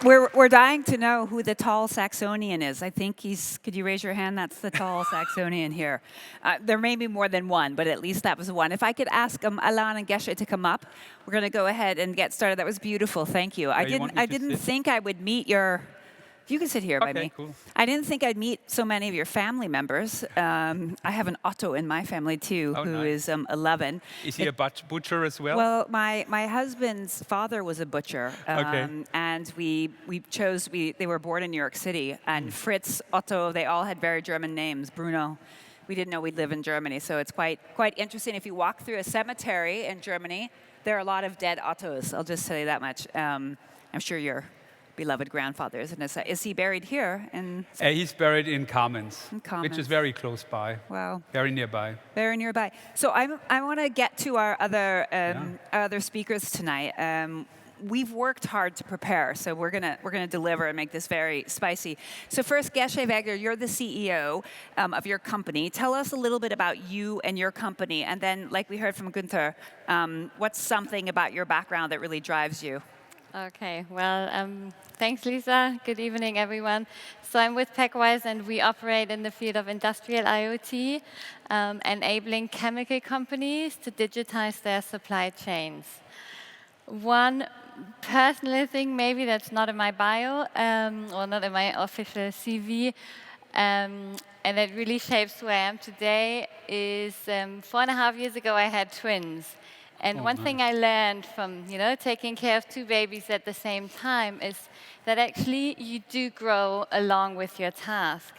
We're dying to know who the tall Saxonian is. I think he's, could you raise your hand? That's the tall Saxonian here. There may be more than one, but at least that was one. If I could ask Alan and Gesche to come up, we're going to go ahead and get started. That was beautiful. Thank you. I didn't think I would meet your... You can sit here by me. Cool. I didn't think I'd meet so many of your family members. I have an Otto in my family too, who is 11. Is he a butcher as well? Well, my husband's father was a butcher, and they were born in New York City. And Fritz, Otto, they all had very German names. Bruno. We didn't know we'd live in Germany, so it's quite interesting. If you walk through a cemetery in Germany, there are a lot of dead Ottos. I'll just tell you that much. I'm sure your beloved grandfather is he buried here? He's buried in Kamenz, which is very close by. Wow. Very nearby. Very nearby. So I want to get to our other speakers tonight. We've worked hard to prepare, so we're gonna deliver and make this very spicy. So first, Gesche Wegner, you're the CEO of your company. Tell us a little bit about you and your company, and then, like we heard from Gunther, what's something about your background that really drives you? Okay, well, thanks, Lisa. Good evening, everyone. So I'm with PackWise, and we operate in the field of industrial IoT, enabling chemical companies to digitize their supply chains. One personal thing, maybe that's not in my bio, or not in my official CV, and that really shapes who I am today, is 4.5 years ago I had twins. And one thing I learned from, taking care of 2 babies at the same time is that actually you do grow along with your task.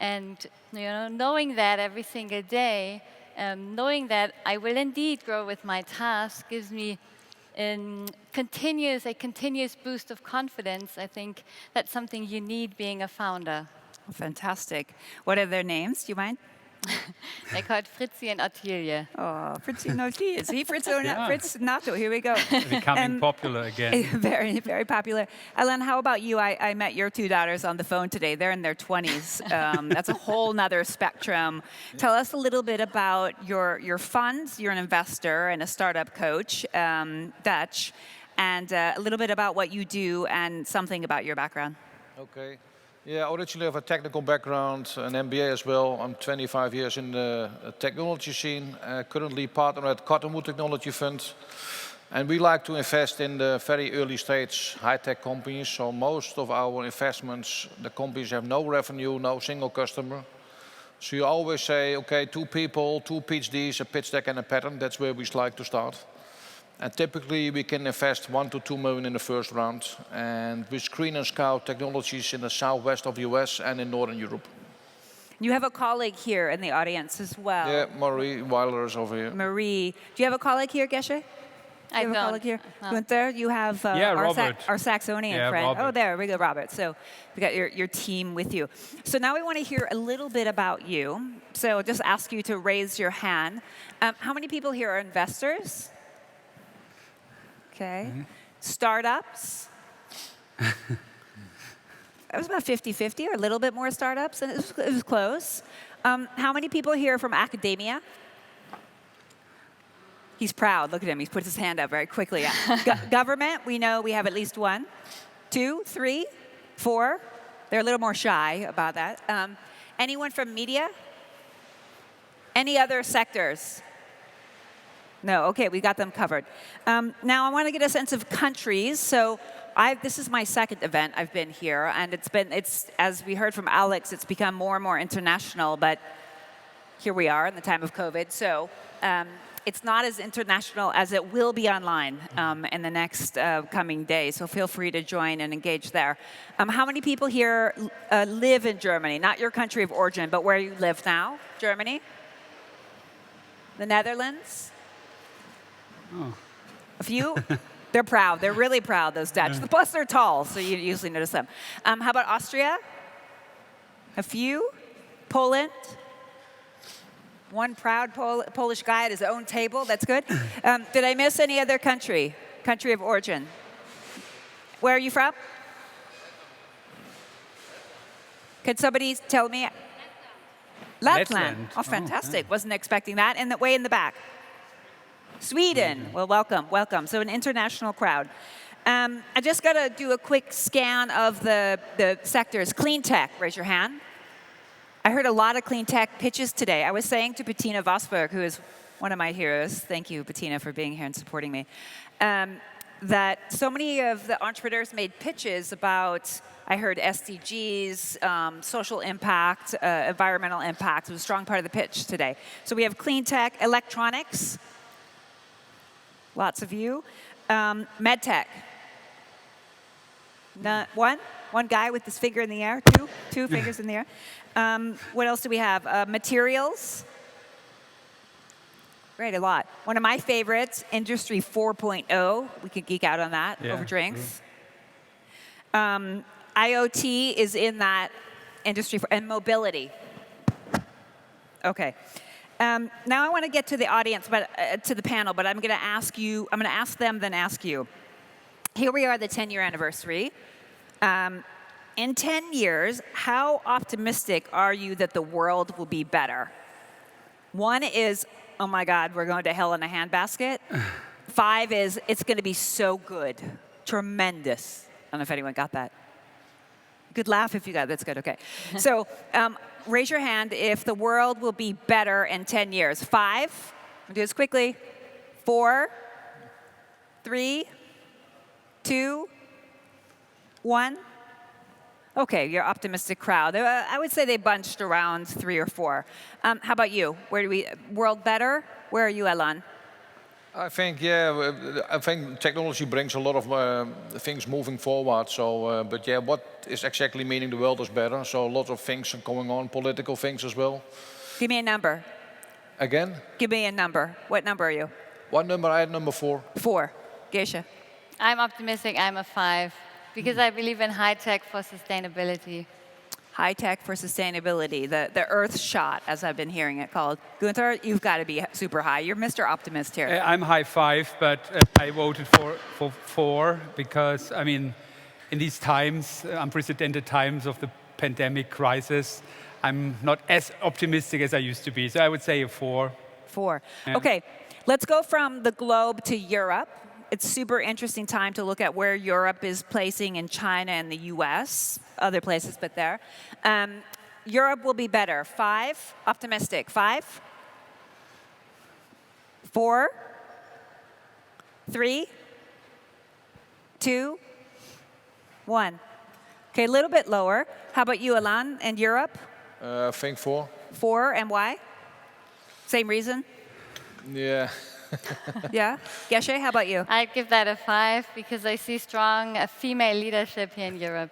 And, knowing that every single day, knowing that I will indeed grow with my task gives me a continuous boost of confidence. I think that's something you need being a founder. Oh, fantastic. What are their names? Do you mind? They're called Fritzi and Ottilie. Oh, Fritzi and Ottilie. See, Fritz and Otto, here we go. Becoming popular again. Very, very popular. Ellen, how about you? I met your 2 daughters on the phone today. They're in their 20s. That's a whole nother spectrum. Tell us a little bit about your funds. You're an investor and a startup coach, Dutch, and a little bit about what you do and something about your background. Okay. Yeah, originally I have a technical background, an MBA as well. I'm 25 years in the technology scene, currently partner at Cottonwood Technology Fund. And we like to invest in the very early stage high-tech companies. So most of our investments, the companies have no revenue, no single customer. So you always say, okay, 2 people, 2 PhDs, a pitch deck and a patent. That's where we like to start. And typically we can invest 1 to 2 million in the first round. And we screen and scout technologies in the southwest of the US and in Northern Europe. You have a colleague here in the audience as well. Yeah, Marie Weiler is over here. Marie. Do you have a colleague here, Gesche? I have don't. a colleague here? No. Gunther, you have our Saxonian friend. Robert. Oh, there we go, Robert. So we got your team with you. So now we want to hear a little bit about you. So I'll just ask you to raise your hand. How many people here are investors? Okay. Startups. It was about 50-50, or a little bit more startups, and it was close. How many people here are from academia? He's proud. Look at him. He's put his hand up very quickly. Government, we know we have at least 1, 2, 3, 4. They're a little more shy about that. Anyone from media? Any other sectors? No, okay, we got them covered. Now I want to get a sense of countries. So this is my 2nd event I've been here, and it's as we heard from Alex, it's become more and more international. But here we are in the time of COVID, so it's not as international as it will be online in the next coming days. So feel free to join and engage there. How many people here live in Germany? Not your country of origin, but where you live now? Germany? The Netherlands? Oh. A few? They're proud. They're really proud, those Dutch. Plus, they're tall, so you usually notice them. How about Austria? A few? Poland? One proud Polish guy at his own table. That's good. Did I miss any other country? Country of origin? Where are you from? Could somebody tell me? Lapland. Oh, fantastic. Wasn't expecting that. And way in the back. Sweden. Well, welcome, welcome. So an international crowd. I just got to do a quick scan of the sectors. Clean tech, raise your hand. I heard a lot of clean tech pitches today. I was saying to Bettina Vosberg, who is one of my heroes, thank you, Bettina, for being here and supporting me, that so many of the entrepreneurs made pitches about, I heard SDGs, social impact, environmental impact. It was a strong part of the pitch today. So we have clean tech, electronics, lots of you, med tech. One guy with his finger in the air, two fingers in the air. What else do we have? Materials. Great, a lot. One of my favorites, Industry 4.0. We could geek out on that over drinks. IoT is in that industry, and mobility. Okay. Now I want to get to the audience, but to the panel. But I'm going to ask you. I'm going to ask them, then ask you. Here we are, the 10-year anniversary. In 10 years, how optimistic are you that the world will be better? One is, oh my God, we're going to hell in a handbasket. 5 is, it's going to be so good, tremendous. I don't know if anyone got that. Good laugh if you got it. That's good, okay. So raise your hand if the world will be better in 10 years. 5, I'll do this quickly. 4, 3, 2, 1. Okay, you're optimistic crowd. I would say they bunched around 3 or 4. How about you? Where do we, world better? Where are you, Elan? I think, I think technology brings a lot of things moving forward. So, but yeah, what is exactly meaning the world is better? So a lot of things are going on, political things as well. Give me a number. Again? Give me a number. What number are you? What number? I had number 4. 4. Geisha? I'm optimistic. I'm a 5. Because I believe in high-tech for sustainability. High-tech for sustainability, the Earth shot, as I've been hearing it called. Gunther, you've got to be super high. You're Mr. Optimist here. I'm high 5, but I voted for 4 because, I mean, in these times, unprecedented times of the pandemic crisis, I'm not as optimistic as I used to be. So I would say a 4. 4. Yeah. Okay, let's go from the globe to Europe. It's super interesting time to look at where Europe is placing in China and the US, other places but there. Europe will be better. 5, optimistic. 5, 4, 3, 2, 1. Okay, a little bit lower. How about you, Elan, and Europe? I think 4. 4, and why? Same reason? Yeah. Yeah? Geshe, how about you? I'd give that a 5 because I see strong female leadership here in Europe.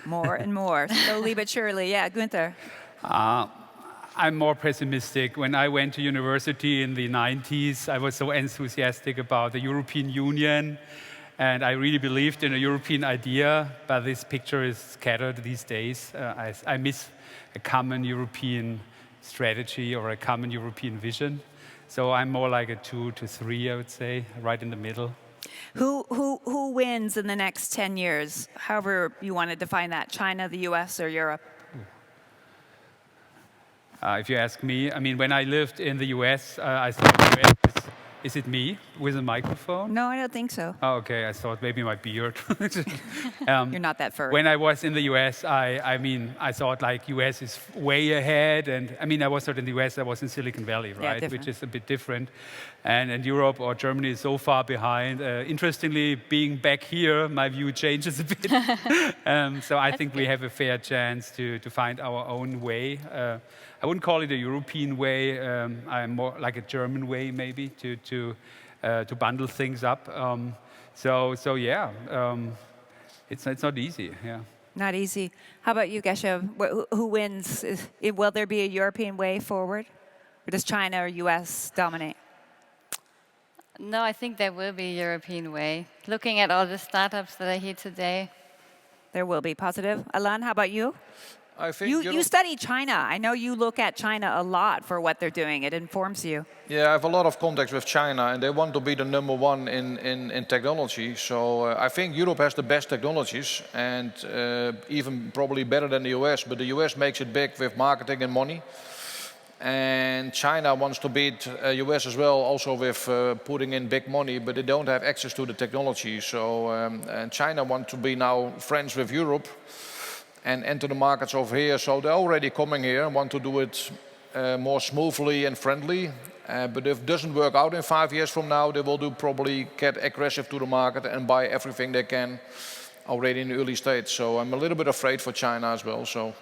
More and more, slowly but surely. Yeah, Gunther? I'm more pessimistic. When I went to university in the 90s, I was so enthusiastic about the European Union, and I really believed in a European idea, but this picture is scattered these days. I miss a common European strategy or a common European vision. So I'm more like a 2 to 3, I would say, right in the middle. Who wins in the next 10 years, however you want to define that, China, the US, or Europe? If you ask me, I mean, when I lived in the US, I thought the US is it me with a microphone? No, I don't think so. Oh, okay, I thought maybe my beard. You're not that furry. When I was in the US, I thought like US is way ahead. And I mean, I was not in the US, I was in Silicon Valley, right? Yeah, which is a bit different. And Europe or Germany is so far behind. Interestingly, being back here, my view changes a bit. So I think we have a fair chance to find our own way. I wouldn't call it a European way. I'm more like a German way, maybe, to bundle things up. So yeah, it's not easy. Yeah. Not easy. How about you, Geshe? Who wins? Will there be a European way forward, or does China or US dominate? No, I think there will be a European way. Looking at all the startups that are here today. There will be. Positive. Alan, how about you? I think you study China. I know you look at China a lot for what they're doing. It informs you. Yeah, I have a lot of contacts with China, and they want to be the number 1 in technology. So I think Europe has the best technologies, and even probably better than the US. But the US makes it big with marketing and money. And China wants to beat US as well, also with putting in big money, but they don't have access to the technology. So and China want to be now friends with Europe and enter the markets over here. So they're already coming here and want to do it more smoothly and friendly. But if it doesn't work out in 5 years from now, they will probably get aggressive to the market and buy everything they can already in the early stage. So I'm a little bit afraid for China as well. So.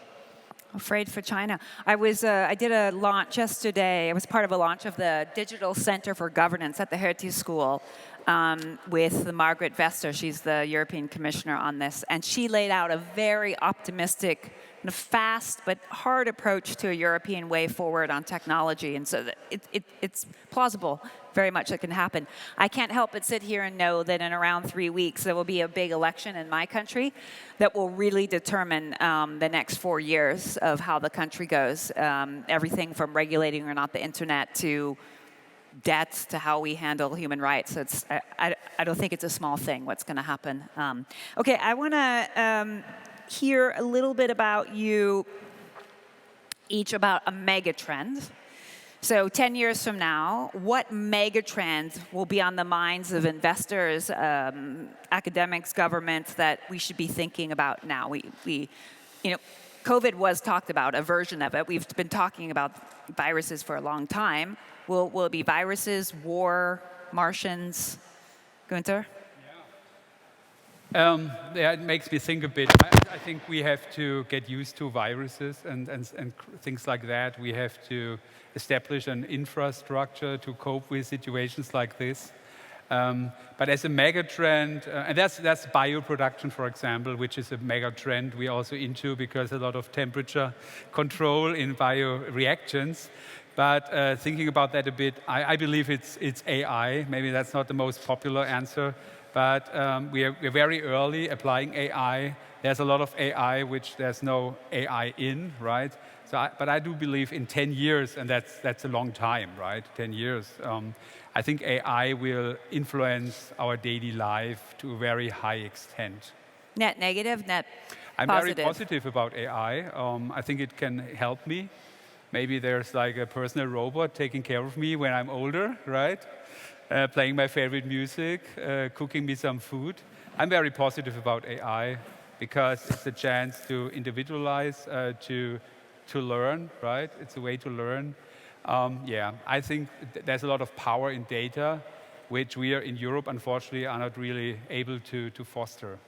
Afraid for China. I did a launch yesterday. I was part of a launch of the Digital Center for Governance at the Heritage School with Margaret Vester. She's the European Commissioner on this. And she laid out a very optimistic, fast but hard approach to a European way forward on technology. And so it's plausible very much that can happen. I can't help but sit here and know that in around 3 weeks there will be a big election in my country that will really determine the next 4 years of how the country goes. Everything from regulating or not the internet to debts to how we handle human rights. So I don't think it's a small thing what's going to happen. Okay, I want to hear a little bit about you each about a mega trend. So 10 years from now, what mega trends will be on the minds of investors, academics, governments that we should be thinking about now? COVID was talked about, a version of it. We've been talking about viruses for a long time. Will it be viruses, war, Martians? Gunther? Yeah, it makes me think a bit. I think we have to get used to viruses and things like that. We have to establish an infrastructure to cope with situations like this. But as a mega trend, and that's bioproduction, for example, which is a mega trend we're also into because a lot of temperature control in bioreactions. But thinking about that a bit, I believe it's AI. Maybe that's not the most popular answer. But we're very early applying AI. There's a lot of AI which there's no AI in, right? But I do believe in 10 years, and that's a long time, right? 10 years. I think AI will influence our daily life to a very high extent. Net negative, net positive? I'm very positive about AI. I think it can help me. Maybe there's like a personal robot taking care of me when I'm older, right? Playing my favorite music, cooking me some food. I'm very positive about AI because it's a chance to individualize, to learn, right? It's a way to learn. I think there's a lot of power in data, which we are in Europe, unfortunately, are not really able to foster.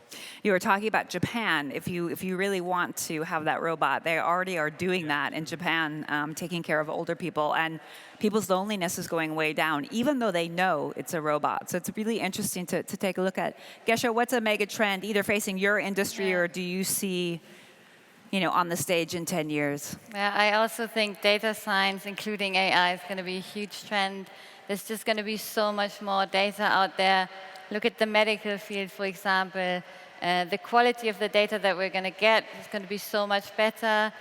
You were talking about Japan. If you really want to have that robot, they already are doing that in Japan, taking care of older people. And people's loneliness is going way down, even though they know it's a robot. So it's really interesting to take a look at. Gesche, what's a mega trend, either facing your industry or do you see on the stage in 10 years? Yeah, I also think data science, including AI, is going to be a huge trend. There's just going to be so much more data out there. Look at the medical field, for example. The quality of the data that we're going to get is going to be so much better.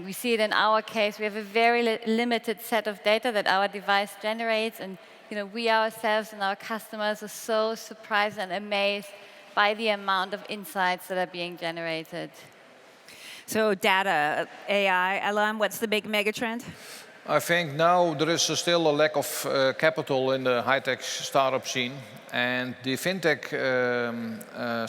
We see it in our case. We have a very limited set of data that our device generates, and we ourselves and our customers are so surprised and amazed by the amount of insights that are being generated. So data, AI, Alan, what's the big mega trend? I think now there is still a lack of capital in the high-tech startup scene. And the fintech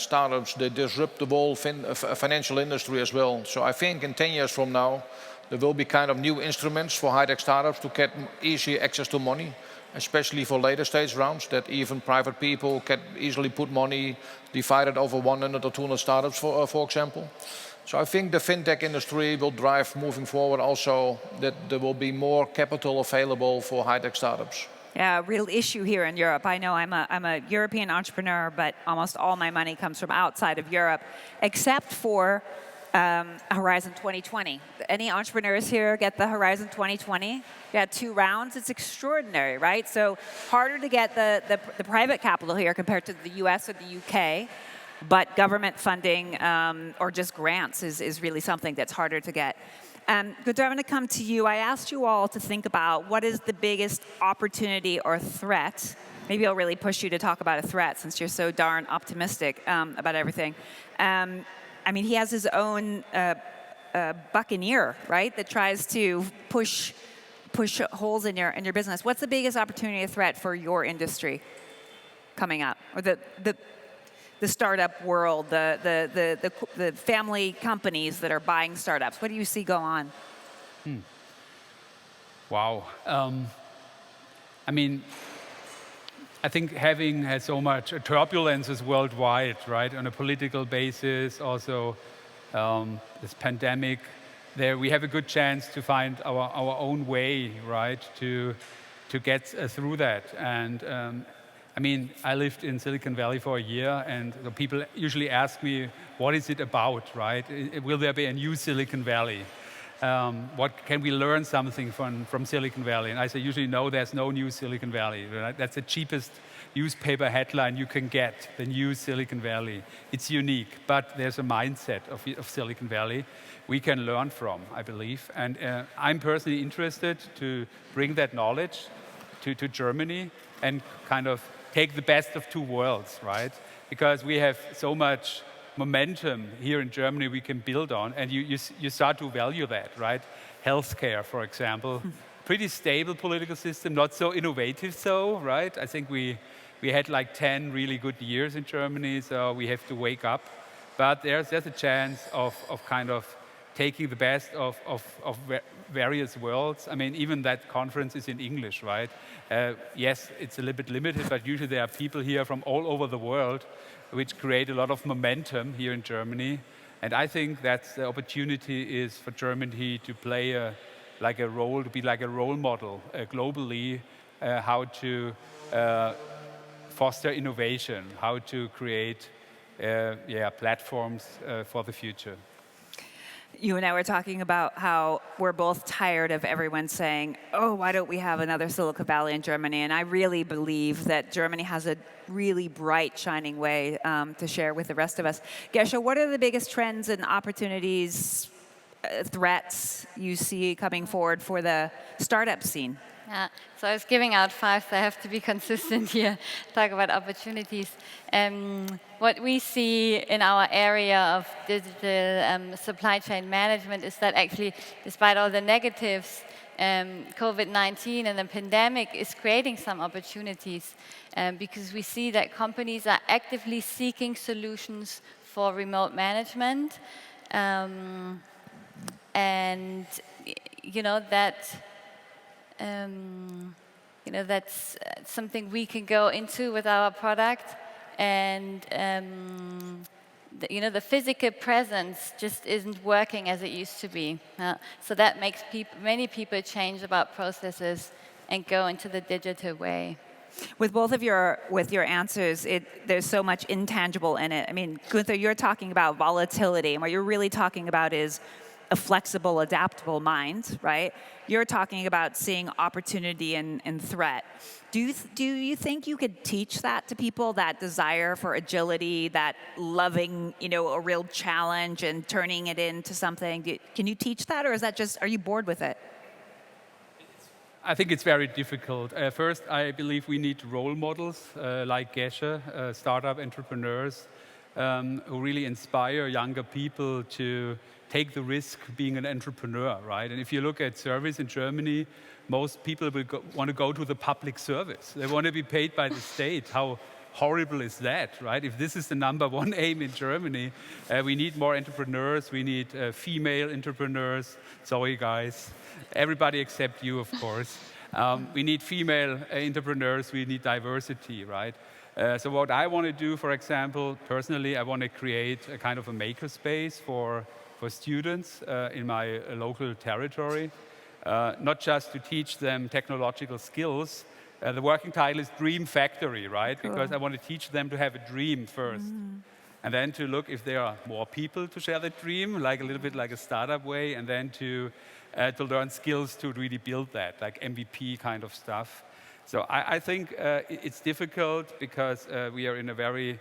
startups, they disrupt the whole financial industry as well. So I think in 10 years from now, there will be kind of new instruments for high-tech startups to get easy access to money, especially for later stage rounds, that even private people can easily put money divided over 100 or 200 startups, for example. So I think the fintech industry will drive moving forward also that there will be more capital available for high-tech startups. Yeah, a real issue here in Europe. I know I'm a European entrepreneur, but almost all my money comes from outside of Europe, except for Horizon 2020. Any entrepreneurs here get the Horizon 2020? You had 2 rounds. It's extraordinary, right? So harder to get the private capital here compared to the US or the UK. But government funding or just grants is really something that's harder to get. Gunther, I'm going to come to you. I asked you all to think about what is the biggest opportunity or threat. Maybe I'll really push you to talk about a threat since you're so darn optimistic about everything. I mean, he has his own buccaneer, right, that tries to push push holes in your business. What's the biggest opportunity or threat for your industry coming up, or the startup world, the family companies that are buying startups? What do you see go on? Wow. I mean, I think having had so much turbulences worldwide, right, on a political basis, also this pandemic, there we have a good chance to find our own way, right, to get through that. And I mean, I lived in Silicon Valley for a year, and the people usually ask me, what is it about, right? Will there be a new Silicon Valley? What can we learn something from Silicon Valley? And I say usually, no, there's no new Silicon Valley. Right? That's the cheapest newspaper headline you can get, the new Silicon Valley. It's unique, but there's a mindset of Silicon Valley we can learn from, I believe. And I'm personally interested to bring that knowledge to Germany and kind of take the best of two worlds, right? Because we have so much momentum here in Germany we can build on, and you start to value that, right? Healthcare, for example, pretty stable political system, not so innovative, so right? I think we had like 10 really good years in Germany, so we have to wake up. But there's a chance of kind of taking the best of various worlds. I mean, even that conference is in English, right? Yes, it's a little bit limited, but usually there are people here from all over the world, which create a lot of momentum here in Germany. And I think that's the opportunity is for Germany to play to be like a role model globally, how to foster innovation, how to create platforms for the future. You and I were talking about how we're both tired of everyone saying, oh, why don't we have another Silicon Valley in Germany? And I really believe that Germany has a really bright, shining way to share with the rest of us. Gesche, what are the biggest trends and opportunities, threats you see coming forward for the startup scene? Yeah, so I was giving out 5, so I have to be consistent here, talk about opportunities. What we see in our area of digital supply chain management is that actually, despite all the negatives, COVID-19 and the pandemic is creating some opportunities because we see that companies are actively seeking solutions for remote management. And, you know, that's something we can go into with our product, and the physical presence just isn't working as it used to be. So that makes many people change about processes and go into the digital way. With both of your answers, there's so much intangible in it. I mean, Gunther, you're talking about volatility, and what you're really talking about is a flexible, adaptable mind, right? You're talking about seeing opportunity and threat. Do you think you could teach that to people, that desire for agility, that loving, a real challenge and turning it into something? Can you teach that, or is that just, are you bored with it? I think it's very difficult. First, I believe we need role models like Gesche, startup entrepreneurs, who really inspire younger people to take the risk being an entrepreneur, right? And if you look at surveys in Germany, most people want to go to the public service. They want to be paid by the state. How horrible is that, right? If this is the #1 aim in Germany, we need more entrepreneurs. We need female entrepreneurs. Sorry, guys. Everybody except you, of course. We need female entrepreneurs. We need diversity, right? So what I want to do, for example, personally, I want to create a kind of a makerspace for students in my local territory, not just to teach them technological skills. The working title is Dream Factory, right? Cool. Because I want to teach them to have a dream first. And then to look if there are more people to share the dream, like a little bit like a startup way, and then to learn skills to really build that, like MVP kind of stuff. So I think it's difficult because we are in a very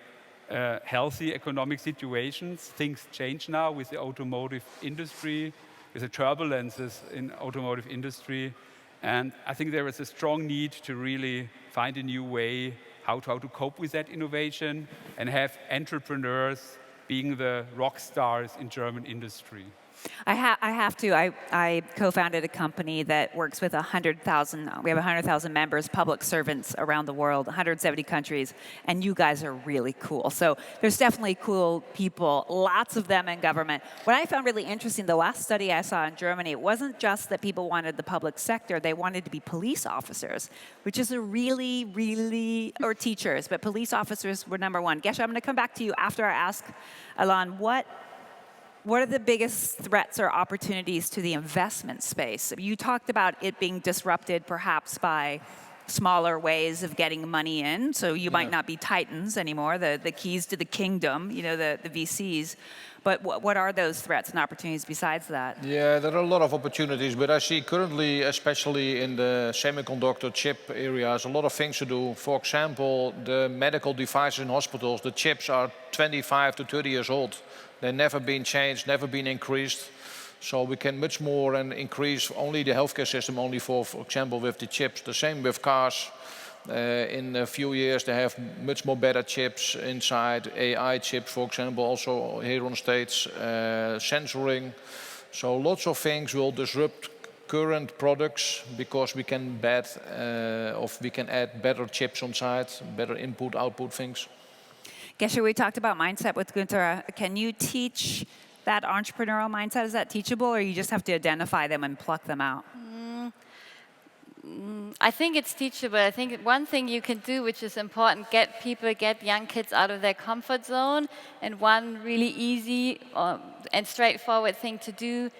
healthy economic situations. Things change now with the automotive industry, with the turbulences in automotive industry. And I think there is a strong need to really find a new way how to cope with that innovation and have entrepreneurs being the rock stars in German industry. I have to. I co-founded a company that works with 100,000. We have 100,000 members, public servants around the world, 170 countries, and you guys are really cool. So there's definitely cool people, lots of them in government. What I found really interesting, the last study I saw in Germany, it wasn't just that people wanted the public sector; they wanted to be police officers, which is a really, or teachers, but police officers were number one. Geshe, I'm going to come back to you after I ask Alan what are the biggest threats or opportunities to the investment space? You talked about it being disrupted perhaps by smaller ways of getting money in. So you might not be titans anymore, the keys to the kingdom, the VCs. But what are those threats and opportunities besides that? Yeah, there are a lot of opportunities, but I see currently, especially in the semiconductor chip areas, a lot of things to do. For example, the medical devices in hospitals, the chips are 25 to 30 years old. They've never been changed, never been increased. So we can much more and increase only the healthcare system only for example, with the chips. The same with cars. In a few years, they have much more better chips inside, AI chips, for example, also here on the States, sensoring. So lots of things will disrupt current products because we can we can add better chips on site, better input, output things. Geshe, we talked about mindset with Gunther. Can you teach that entrepreneurial mindset? Is that teachable, or you just have to identify them and pluck them out? I think it's teachable. I think one thing you can do, which is important, get young kids out of their comfort zone. And one really easy and straightforward thing to do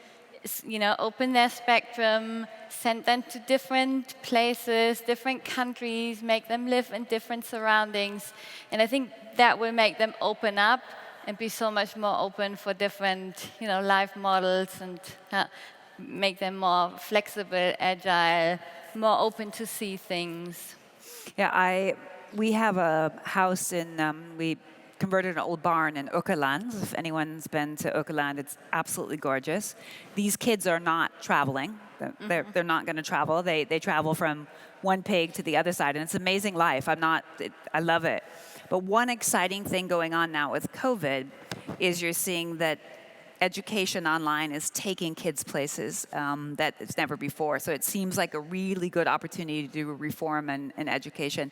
is, open their spectrum, send them to different places, different countries, make them live in different surroundings. And I think that will make them open up and be so much more open for different, life models, and make them more flexible, agile, more open to see things. Yeah, we have a house we converted an old barn in Öcaland. If anyone's been to Öcaland, it's absolutely gorgeous. These kids are not traveling. They're not going to travel. They travel from one pig to the other side, and it's an amazing life. I love it. But one exciting thing going on now with COVID is you're seeing that education online is taking kids places that it's never before. So it seems like a really good opportunity to do reform and education.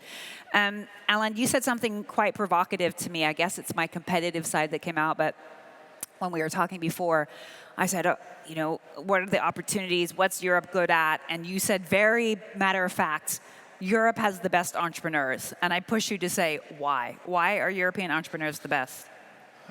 Alan, you said something quite provocative to me. I guess it's my competitive side that came out, but when we were talking before, I said, what are the opportunities? What's Europe good at? And you said very matter of fact, Europe has the best entrepreneurs. And I push you to say, why? Why are European entrepreneurs the best?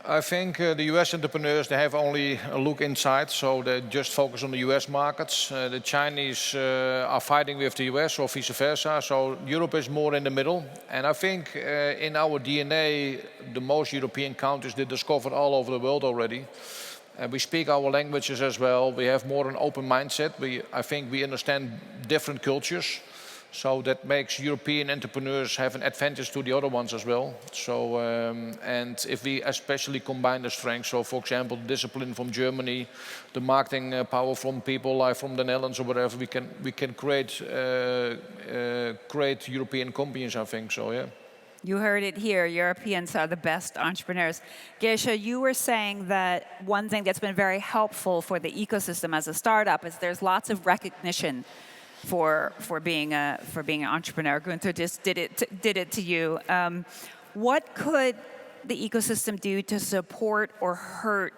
I think the US entrepreneurs, they have only a look inside, so they just focus on the US markets. The Chinese are fighting with the US or vice versa, so Europe is more in the middle. And I think in our DNA, the most European countries, they discovered all over the world already. We speak our languages as well. We have more an open mindset. I think we understand different cultures. So that makes European entrepreneurs have an advantage to the other ones as well. So, and if we especially combine the strengths, so for example, discipline from Germany, the marketing power from people like from the Netherlands or whatever, we can create great European companies, I think. So, yeah. You heard it here. Europeans are the best entrepreneurs. Geshe, you were saying that one thing that's been very helpful for the ecosystem as a startup is there's lots of recognition for being an entrepreneur. Gunther just did it to you. What could the ecosystem do to support or hurt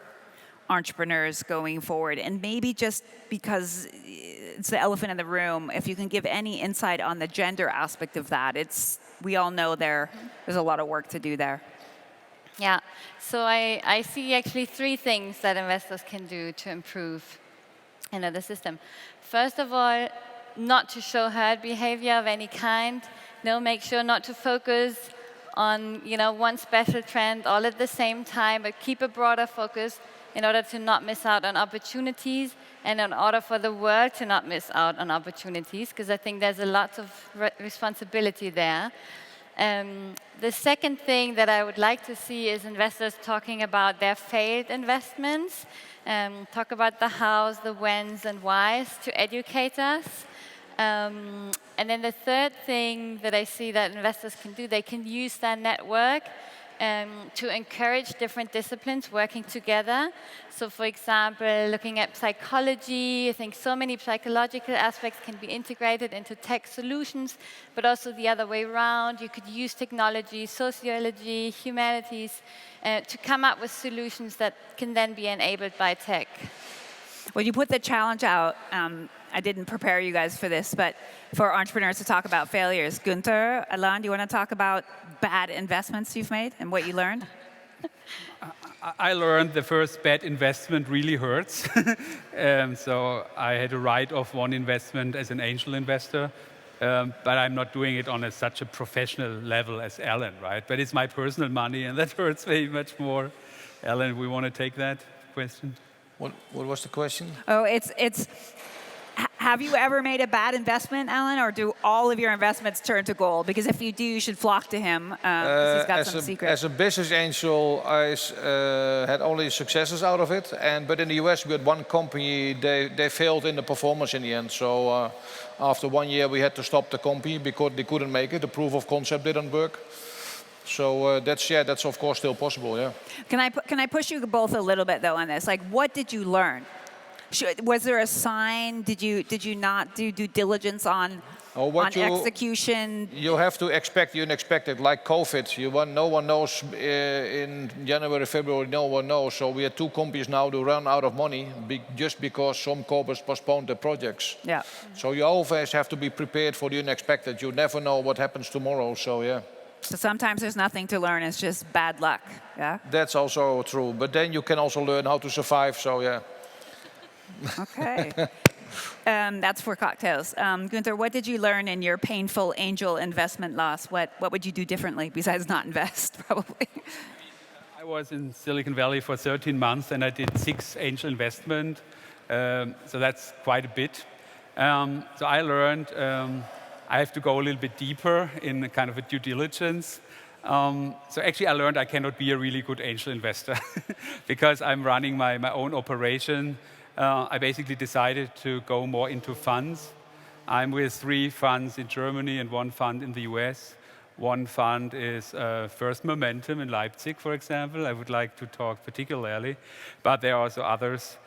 entrepreneurs going forward? And maybe just because it's the elephant in the room, if you can give any insight on the gender aspect of that. We all know there's a lot of work to do there. Yeah, so I see actually three things that investors can do to improve the system. First of all, not to show herd behavior of any kind. Make sure not to focus on one special trend all at the same time, but keep a broader focus in order to not miss out on opportunities and in order for the world to not miss out on opportunities, because I think there's a lot of responsibility there. The second thing that I would like to see is investors talking about their failed investments, talk about the hows, the whens, and whys to educate us. And then the third thing that I see that investors can do, they can use their network to encourage different disciplines working together. So for example, looking at psychology, I think so many psychological aspects can be integrated into tech solutions, but also the other way around. You could use technology, sociology, humanities, to come up with solutions that can then be enabled by tech. Well, you put the challenge out. I didn't prepare you guys for this, but for entrepreneurs to talk about failures. Gunther, Alain, do you want to talk about bad investments you've made and what you learned? I learned the first bad investment really hurts. So I had to write off one investment as an angel investor, but I'm not doing it on such a professional level as Alan, right? But it's my personal money, and that hurts very much more. Alan, we want to take that question? What was the question? Oh, it's. Have you ever made a bad investment, Alan, or do all of your investments turn to gold? Because if you do, you should flock to him. 'Cause he's got some secrets. As a business angel, I had only successes out of it. But in the US, we had one company, they failed in the performance in the end. So after 1 year, we had to stop the company because they couldn't make it. The proof of concept didn't work. So that's of course still possible, yeah. Can I push you both a little bit though on this? Like, what did you learn? Was there a sign? Did you not do due diligence on execution? You have to expect the unexpected, like COVID. No one knows in January, February. No one knows. So we had 2 companies now to run out of money just because some corporates postponed their projects. Yeah. So you always have to be prepared for the unexpected. You never know what happens tomorrow. So yeah. So sometimes there's nothing to learn. It's just bad luck. Yeah. That's also true. But then you can also learn how to survive. So yeah. Okay. That's for cocktails. Gunther, what did you learn in your painful angel investment loss? What would you do differently besides not invest, probably? I was in Silicon Valley for 13 months, and I did 6 angel investment. So that's quite a bit. So I learned I have to go a little bit deeper in kind of a due diligence. So actually, I learned I cannot be a really good angel investor because I'm running my own operation. I basically decided to go more into funds. I'm with 3 funds in Germany and 1 fund in the US. One fund is First Momentum in Leipzig, for example. I would like to talk particularly, but there are also others.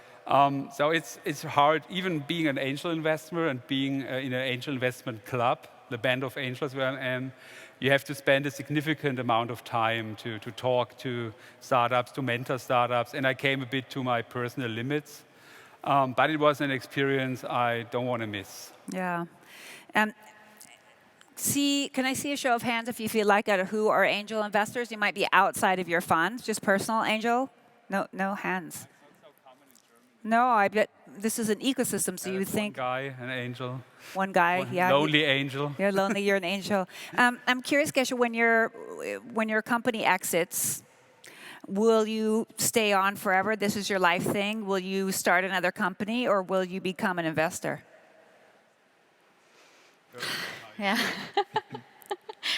So it's hard, even being an angel investor and being in an angel investment club, the band of angels where I am, you have to spend a significant amount of time to talk to startups, to mentor startups, and I came a bit to my personal limits. But it was an experience I don't want to miss. Yeah. Can I see a show of hands if you feel like it, who are angel investors? You might be outside of your funds, just personal angel? No hands. No, I bet this is an ecosystem, so you would think... One guy, an angel. One guy, yeah. Lonely angel. You're lonely, you're an angel. I'm curious, Geshe, when your company exits, will you stay on forever? This is your life thing? Will you start another company, or will you become an investor? Yeah.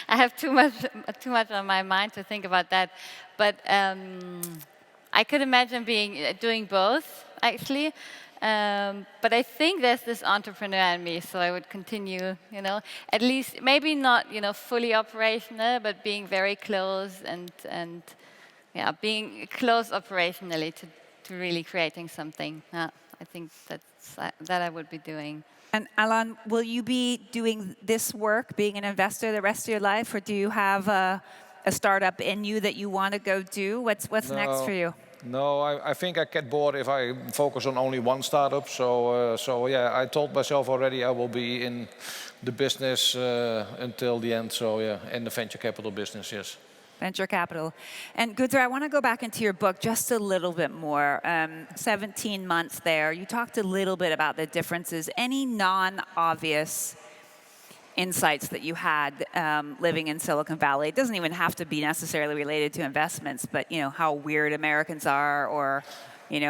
I have too much on my mind to think about that. But I could imagine doing both, actually. But I think there's this entrepreneur in me, so I would continue, at least maybe not, fully operational, but being very close and being close operationally to really creating something. I think that I would be doing. And Alain, will you be doing this work, being an investor, the rest of your life, or do you have a startup in you that you want to go do? What's next for you? No, I think I get bored if I focus on only one startup. So yeah, I told myself already I will be in the business until the end. So yeah, in the venture capital business, yes. Venture capital. And Gunther, I want to go back into your book just a little bit more. 17 months there. You talked a little bit about the differences. Any non-obvious insights that you had living in Silicon Valley? It doesn't even have to be necessarily related to investments, but how weird Americans are, or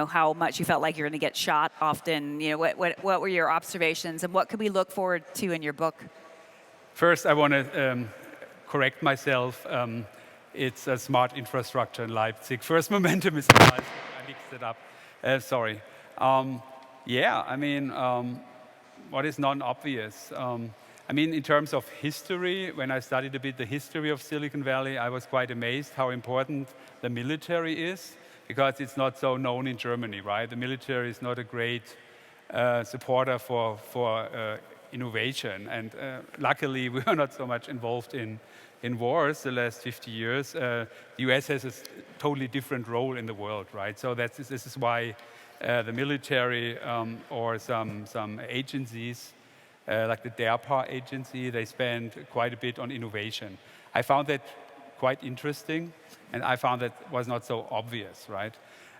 how much you felt like you're going to get shot often. What were your observations, and what could we look forward to in your book? First, I want to correct myself. It's a smart infrastructure in Leipzig. First Momentum is in Leipzig. I mixed it up. Sorry. What is non-obvious? I mean, in terms of history, when I studied a bit the history of Silicon Valley, I was quite amazed how important the military is, because it's not so known in Germany, right? The military is not a great supporter for innovation. And luckily, we are not so much involved in wars the last 50 years. The US has a totally different role in the world, right? So this is why the military or some agencies, like the DARPA agency, they spend quite a bit on innovation. I found that quite interesting, and I found that was not so obvious, right?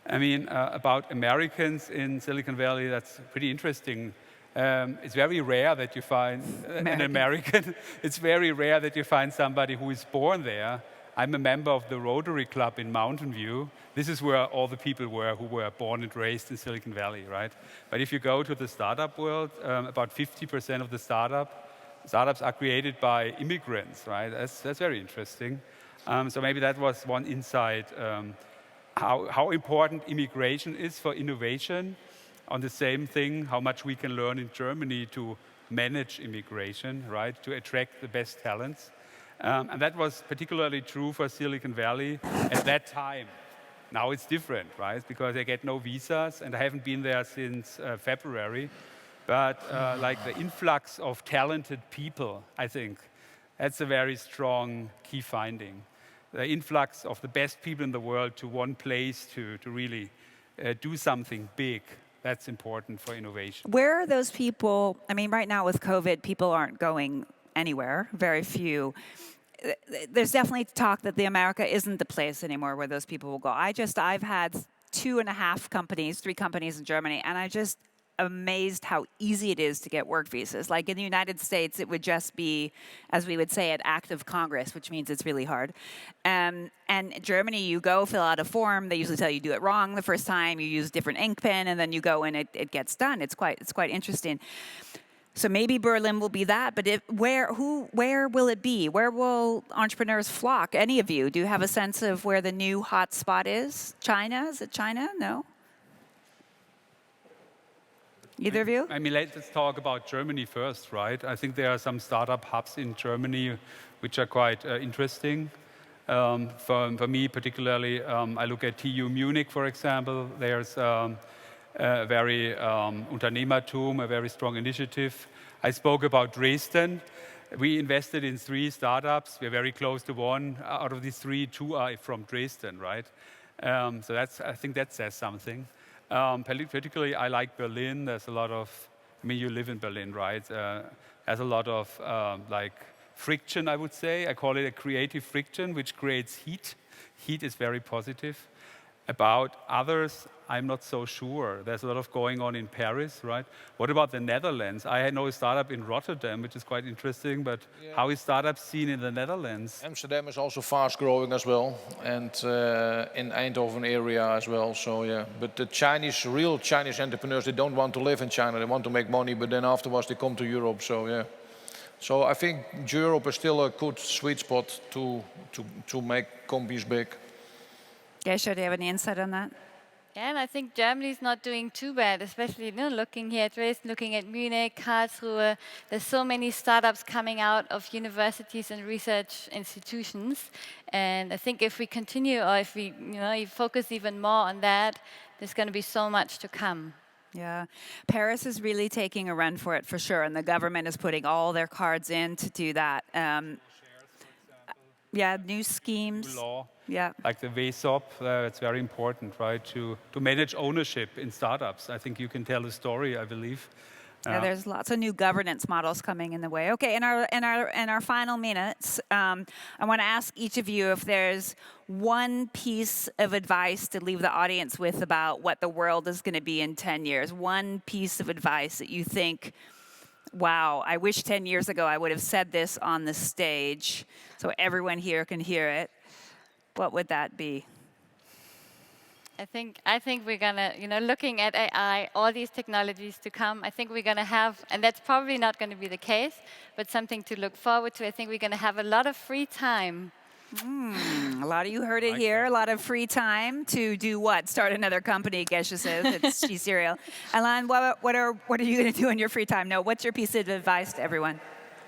I mean, about Americans in Silicon Valley, that's pretty interesting. It's very rare that you find an American. It's very rare that you find somebody who is born there. I'm a member of the Rotary Club in Mountain View. This is where all the people were who were born and raised in Silicon Valley, right? But if you go to the startup world, about 50% of the startups are created by immigrants, right? That's very interesting. So maybe that was one insight, how important immigration is for innovation. On the same thing, how much we can learn in Germany to manage immigration, right? To attract the best talents. And that was particularly true for Silicon Valley at that time. Now it's different, right? Because they get no visas, and I haven't been there since February. But like the influx of talented people, I think, that's a very strong key finding. The influx of the best people in the world to one place to really do something big. That's important for innovation. Where are those people? I mean, right now with COVID, people aren't going anywhere, very few. There's definitely talk that the America isn't the place anymore where those people will go. I've had 2.5 companies, 3 companies in Germany, and I just amazed how easy it is to get work visas. Like in the United States, it would just be, as we would say, an act of Congress, which means it's really hard. And in Germany, you go fill out a form. They usually tell you do it wrong the first time. You use different ink pen, and then you go and it gets done. It's quite interesting. So maybe Berlin will be that, but where will it be? Where will entrepreneurs flock? Any of you? Do you have a sense of where the new hot spot is? China? Is it China? No? Either of you? I mean, let's talk about Germany first, right? I think there are some startup hubs in Germany which are quite interesting. For me particularly, I look at TU Munich, for example. There's a very Unternehmertum, a very strong initiative. I spoke about Dresden. We invested in 3 startups. We're very close to one. Out of these 3, 2 are from Dresden, right? So I think that says something. Particularly, I like Berlin. There's a lot of, I mean, you live in Berlin, right? There's a lot of like friction, I would say. I call it a creative friction, which creates heat. Heat is very positive. About others, I'm not so sure. There's a lot of going on in Paris, right? What about the Netherlands? I know a startup in Rotterdam, which is quite interesting, but how is startup seen in the Netherlands? Amsterdam is also fast growing as well, and in Eindhoven area as well. So yeah, but the real Chinese entrepreneurs, they don't want to live in China. They want to make money, but then afterwards they come to Europe. So yeah, so I think Europe is still a good sweet spot to make companies big. Gesche, do you have any insight on that? Yeah, and I think Germany's not doing too bad, especially looking here at Dresden, looking at Munich, Karlsruhe. There's so many startups coming out of universities and research institutions. And I think if we continue, or if we focus even more on that, there's going to be so much to come. Yeah, Paris is really taking a run for it for sure, and the government is putting all their cards in to do that. Yeah, new schemes. New law. Yeah. Like the VSOP, it's very important, right? To manage ownership in startups. I think you can tell a story, I believe. Yeah, there's lots of new governance models coming in the way. Okay, in our final minutes, I want to ask each of you if there's one piece of advice to leave the audience with about what the world is going to be in 10 years. One piece of advice that you think, wow, I wish 10 years ago I would have said this on the stage so everyone here can hear it. What would that be? I think we're gonna, looking at AI, all these technologies to come, I think we're gonna have, and that's probably not gonna be the case, but something to look forward to. I think we're gonna have a lot of free time. A lot of you heard it here. A lot of free time to do what? Start another company, Gesche says. She's serial. Alain, what are you going to do in your free time? No, what's your piece of advice to everyone?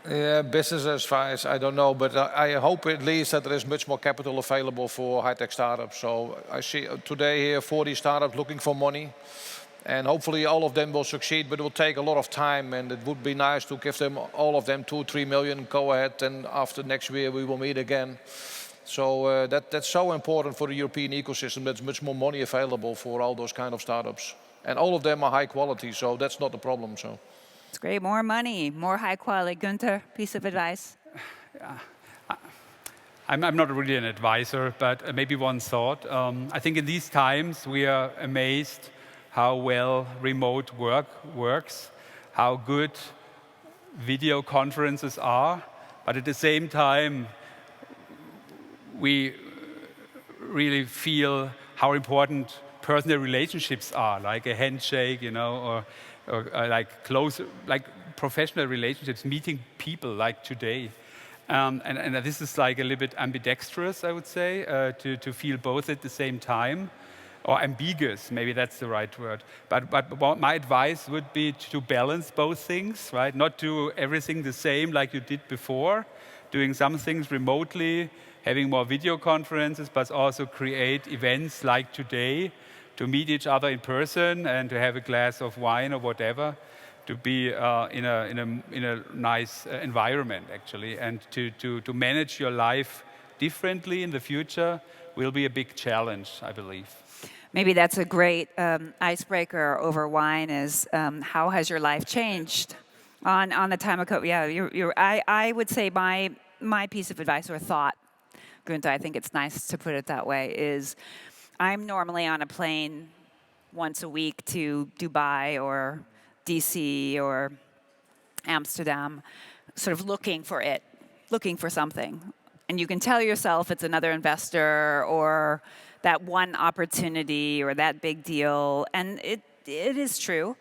Yeah, business advice, I don't know, but I hope at least that there is much more capital available for high-tech startups. So I see today here 40 startups looking for money, and hopefully all of them will succeed, but it will take a lot of time, and it would be nice to give them, all of them, 2-3 million, go ahead, and after next year we will meet again. So that's so important for the European ecosystem. There's much more money available for all those kind of startups. And all of them are high quality, so that's not the problem. So. It's great. More money, more high quality. Gunther, piece of advice? I'm not really an advisor, but maybe one thought. I think in these times we are amazed how well remote work works, how good video conferences are, but at the same time, we really feel how important personal relationships are, like a handshake, or like close, like professional relationships, meeting people like today. And this is like a little bit ambidextrous, I would say, to feel both at the same time, or ambiguous, maybe that's the right word. But my advice would be to balance both things, right? Not do everything the same like you did before, doing some things remotely, having more video conferences, but also create events like today to meet each other in person and to have a glass of wine or whatever, to be in a nice environment, actually. And to manage your life differently in the future will be a big challenge, I believe. Maybe that's a great icebreaker over wine is how has your life changed on the time of COVID? Yeah, I would say my piece of advice or thought, Gunther, I think it's nice to put it that way, is I'm normally on a plane once a week to Dubai or DC or Amsterdam, sort of looking for something. And you can tell yourself it's another investor or that one opportunity or that big deal, and it is true.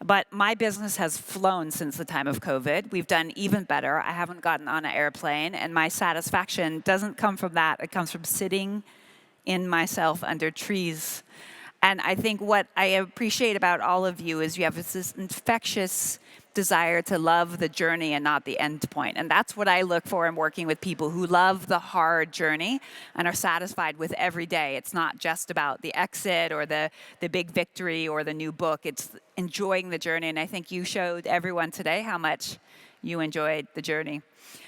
But my business has flown since the time of COVID. We've done even better. I haven't gotten on an airplane, and my satisfaction doesn't come from that. It comes from sitting in myself under trees. And I think what I appreciate about all of you is you have this infectious desire to love the journey and not the end point. And that's what I look for in working with people who love the hard journey and are satisfied with every day. It's not just about the exit or the big victory or the new book. It's enjoying the journey. And I think you showed everyone today how much you enjoyed the journey.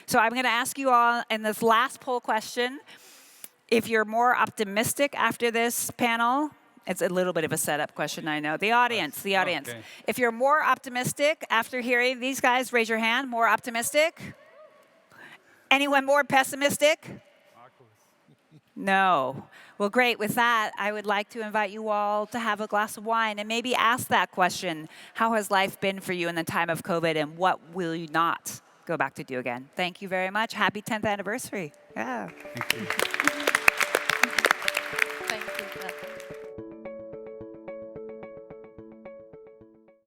So I'm going to ask you all in this last poll question, if you're more optimistic after this panel. It's a little bit of a setup question, I know. The audience. Okay. If you're more optimistic after hearing these guys, raise your hand. More optimistic? Anyone more pessimistic? No. Well, great. With that, I would like to invite you all to have a glass of wine and maybe ask that question. How has life been for you in the time of COVID, and what will you not go back to do again? Thank you very much. Happy 10th anniversary. Yeah. Thank you.